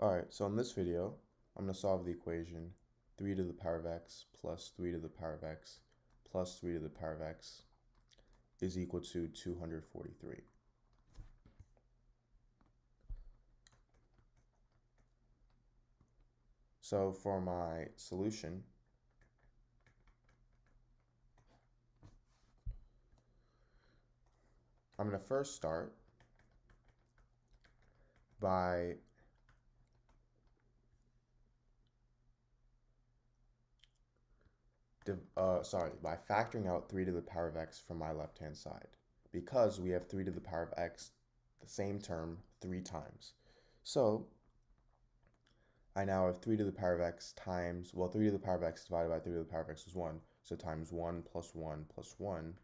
Alright, so in this video, I'm going to solve the equation 3 to the power of x plus 3 to the power of x plus 3 to the power of x is equal to 243. So for my solution, I'm going to first start by by factoring out 3 to the power of x from my left-hand side, because we have 3 to the power of x, the same term, 3 times. So I now have 3 to the power of x times, 3 to the power of x divided by 3 to the power of x is 1. So times 1 plus 1 plus 1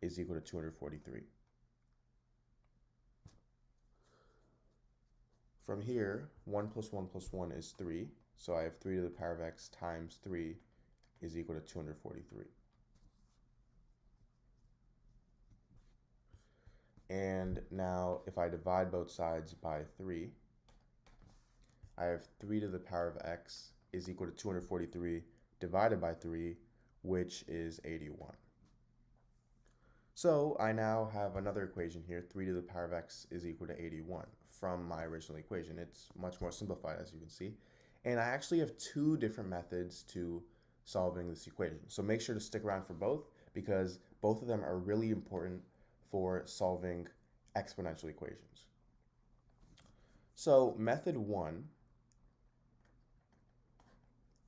is equal to 243. From here, 1 plus 1 plus 1 is 3. So I have 3 to the power of x times 3 is equal to 243. And now if I divide both sides by 3, I have 3 to the power of x is equal to 243 divided by 3, which is 81. So I now have another equation here, 3 to the power of x is equal to 81 from my original equation. It's much more simplified, as you can see. And I actually have two different methods to solving this equation. So make sure to stick around for both, because both of them are really important for solving exponential equations. So method 1,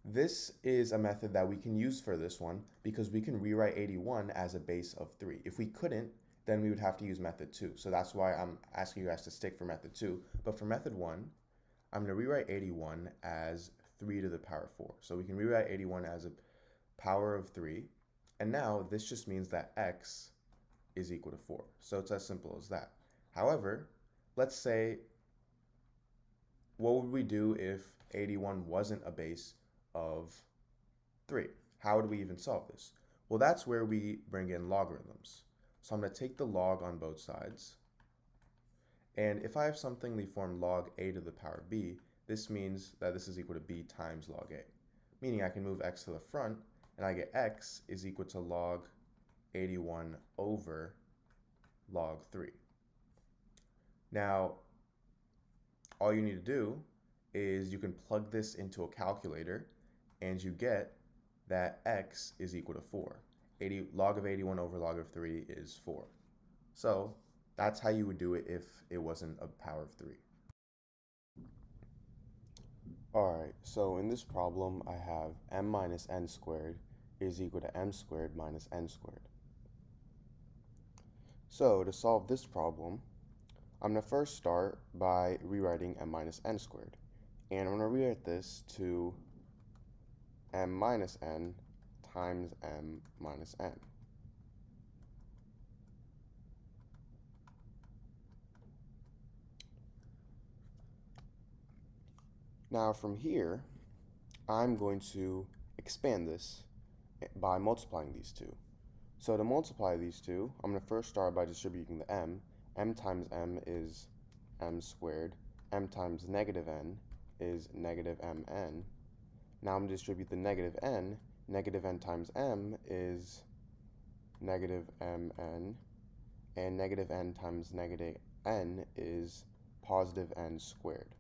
this is a method that we can use for this one because we can rewrite 81 as a base of 3. If we couldn't, then we would have to use method 2. So that's why I'm asking you guys to stick for method 2. But for method 1, I'm going to rewrite 81 as 3 to the power of 4. So we can rewrite 81 as a power of 3. And now this just means that x is equal to 4. So it's as simple as that. However, let's say, what would we do if 81 wasn't a base of 3? How would we even solve this? Well, that's where we bring in logarithms. So I'm going to take the log on both sides. And if I have something in the form log a to the power b, this means that this is equal to b times log a. Meaning I can move x to the front, and I get x is equal to log 81 over log 3. Now, all you need to do is you can plug this into a calculator, and you get that x is equal to 4. Log of 81 over log of 3 is 4. So that's how you would do it if it wasn't a power of 3. Alright, so in this problem I have m minus n squared is equal to m squared minus n squared. So to solve this problem, I'm going to first start by rewriting m minus n squared. And I'm going to rewrite this to m minus n times m minus n. Now from here, I'm going to expand this by multiplying these two. So to multiply these two, I'm going to first start by distributing the m. M times m is m squared. M times negative n is negative mn. Now I'm going to distribute the negative n. Negative n times m is negative mn. And negative n times negative n is positive n squared.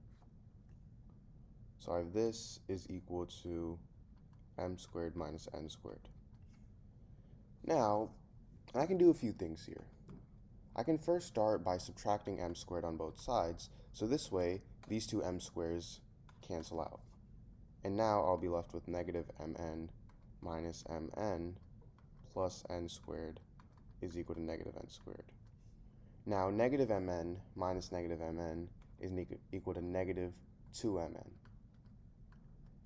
So I have this is equal to m squared minus n squared. Now, I can do a few things here. I can first start by subtracting m squared on both sides, so this way these two m squares cancel out. And now I'll be left with negative mn minus mn plus n squared is equal to negative n squared. Now negative mn minus negative mn is equal to negative 2mn.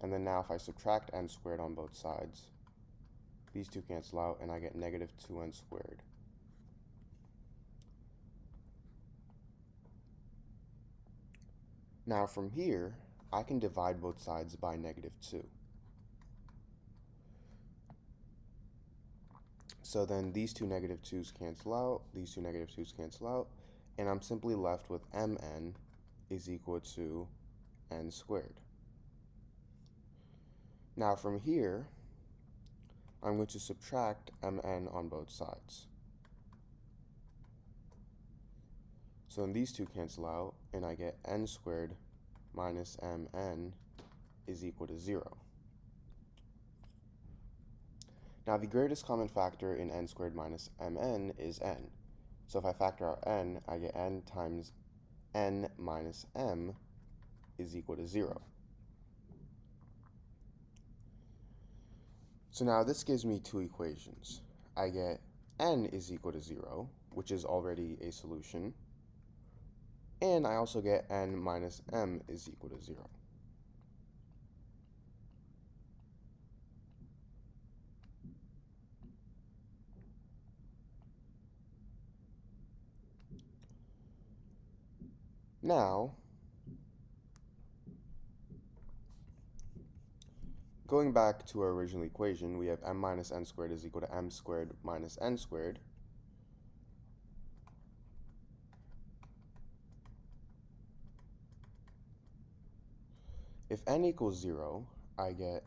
And then now if I subtract n squared on both sides, these two cancel out and I get negative 2n squared. Now from here, I can divide both sides by negative 2. So then these two negative 2's cancel out, these two negative 2's cancel out, and I'm simply left with mn is equal to n squared. Now from here, I'm going to subtract mn on both sides. So then these two cancel out, and I get n squared minus mn is equal to 0. Now the greatest common factor in n squared minus mn is n. So if I factor out n, I get n times n minus m is equal to 0. So now this gives me two equations. I get n is equal to 0, which is already a solution, and I also get n minus m is equal to 0. Now, going back to our original equation, we have m minus n squared is equal to m squared minus n squared. If n equals 0, I get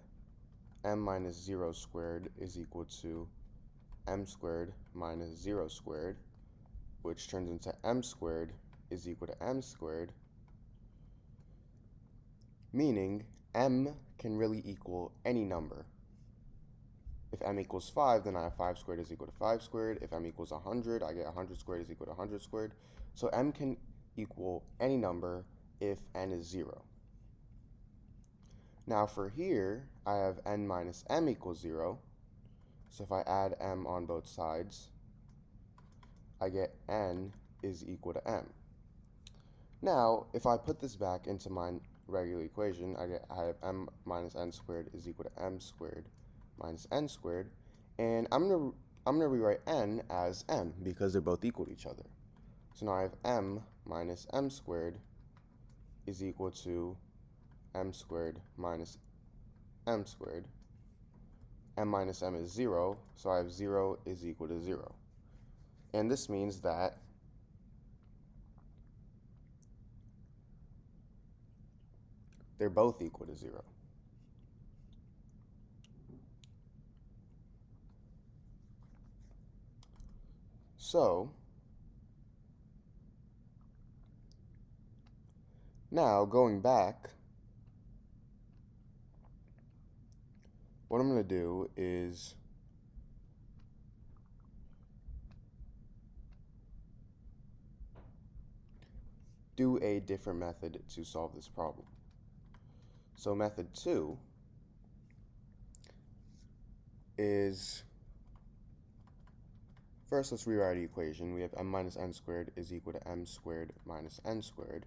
m minus 0 squared is equal to m squared minus 0 squared, which turns into m squared is equal to m squared, meaning m can really equal any number. If m equals 5, then I have 5 squared is equal to 5 squared. If m equals 100, I get 100 squared is equal to 100 squared. So m can equal any number if n is 0. Now for here, I have n minus m equals 0. So if I add m on both sides, I get n is equal to m. Now, if I put this back into my regular equation, I have m minus n squared is equal to m squared minus n squared, and I'm gonna rewrite n as m because they're both equal to each other. So now I have m minus m squared is equal to m squared minus m squared. M minus m is 0, so I have 0 is equal to 0. And this means that they're both equal to 0. So, now going back, what I'm going to do is do a different method to solve this problem. So method 2 is, first let's rewrite the equation. We have m minus n squared is equal to m squared minus n squared.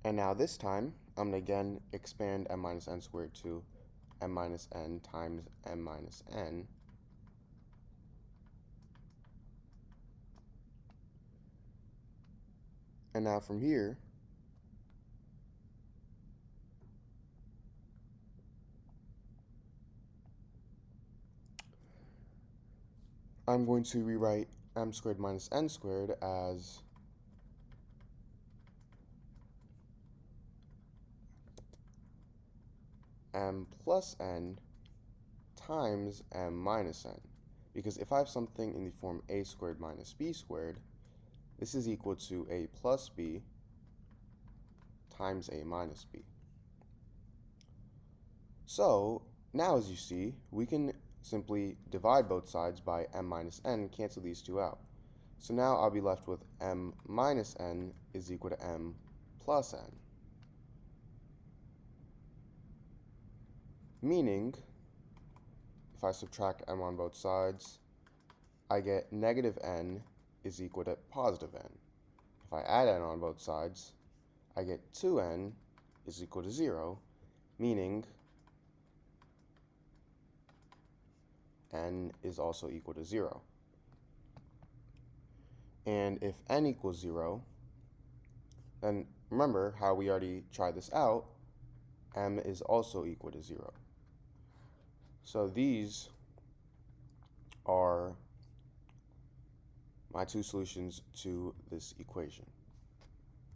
And now this time, I'm going to again expand m minus n squared to m minus n times m minus n. And now from here, I'm going to rewrite m squared minus n squared as m plus n times m minus n. Because if I have something in the form a squared minus b squared, this is equal to a plus b times a minus b. So now, as you see, we can simply divide both sides by m minus n, cancel these two out. So now I'll be left with m minus n is equal to m plus n. Meaning, if I subtract m on both sides, I get negative n is equal to positive n. If I add n on both sides, I get 2n is equal to 0, meaning n is also equal to 0. And if n equals 0, then remember how we already tried this out, m is also equal to 0. So these are my two solutions to this equation.